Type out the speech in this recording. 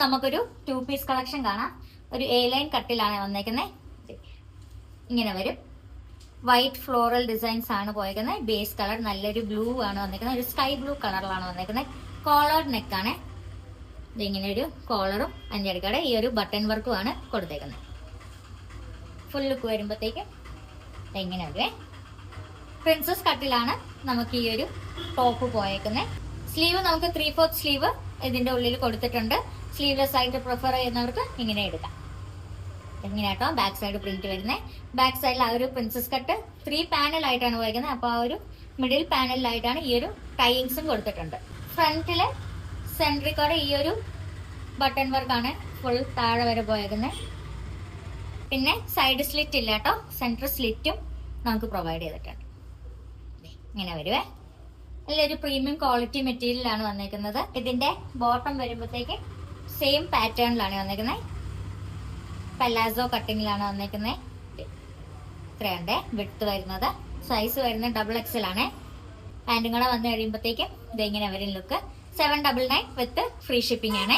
നമുക്കൊരു 2 piece collection കാണാം. ഒരു എ ലൈൻ കട്ടിലാണ് വന്നേക്കുന്നത്. ഇങ്ങനെ വരും. വൈറ്റ് ഫ്ലോറൽ ഡിസൈൻസ് ആണ് പോയേക്കുന്നത്. ബേസ് കളർ നല്ലൊരു ബ്ലൂ ആണ് വന്നേക്കുന്നത്. ഒരു സ്കൈ ബ്ലൂ കളറിലാണ് വന്നേക്കുന്നത്. കോളേർഡ് നെക്ക് ആണ്. ഇതിങ്ങനെ ഒരു കോളറും അതിൻ്റെ അടുക്കടെ ഈ ഒരു ബട്ടൺ വർക്കും ആണ് കൊടുത്തേക്കുന്നത്. ഫുൾ ലുക്ക് വരുമ്പോഴത്തേക്കും ഇങ്ങനെ വരുവേ. പ്രിൻസസ് കട്ടിലാണ് നമുക്ക് ഈ ഒരു ടോപ്പ് പോയേക്കുന്നത്. സ്ലീവ് നമുക്ക് 3/4 സ്ലീവ് ഇതിന്റെ ഉള്ളിൽ കൊടുത്തിട്ടുണ്ട്. സ്ലീവ്ലെസ് ആയിട്ട് പ്രിഫർ ചെയ്യുന്നവർക്ക് ഇങ്ങനെ എടുക്കാം. ഇങ്ങനെ കേട്ടോ ബാക്ക് സൈഡ് പ്രിന്റ് വരുന്നത്. ബാക്ക് സൈഡിൽ ആ ഒരു പ്രിൻസസ് കട്ട് 3 പാനൽ ആയിട്ടാണ് പോയിരിക്കുന്നത്. അപ്പോൾ ആ ഒരു മിഡിൽ പാനലിലായിട്ടാണ് ഈ ഒരു ടൈയിങ്സും കൊടുത്തിട്ടുണ്ട്. ഫ്രണ്ടില് സെൻട്രിക്കോടെ ഈ ഒരു ബട്ടൺ വർക്കാണ് ഫുൾ താഴെ വരെ പോയേക്കുന്നത്. പിന്നെ സൈഡ് സ്ലിറ്റ് ഇല്ല കേട്ടോ, സെൻട്രൽ സ്ലിറ്റും നമുക്ക് പ്രൊവൈഡ് ചെയ്തിട്ടുണ്ട്. ഇങ്ങനെ വരുവേ. നല്ലൊരു പ്രീമിയം ക്വാളിറ്റി മെറ്റീരിയലാണ് വന്നേക്കുന്നത്. ഇതിന്റെ ബോട്ടം വരുമ്പോഴത്തേക്ക് സെയിം പാറ്റേണിലാണ് വന്നേക്കുന്നത്. പലാസോ കട്ടിങ്ങിലാണ് വന്നേക്കുന്നത്. ഇത്രയുണ്ട് വിഡ്ത്ത് വരുന്നത്. സൈസ് വരുന്നത് XXL ആണ്. പാൻറ്റും കൂടെ വന്നു കഴിയുമ്പോഴത്തേക്കും ഇത് ഇങ്ങനെ വരും ലുക്ക്. 799 വിത്ത് ഫ്രീ ഷിപ്പിംഗ് ആണ്.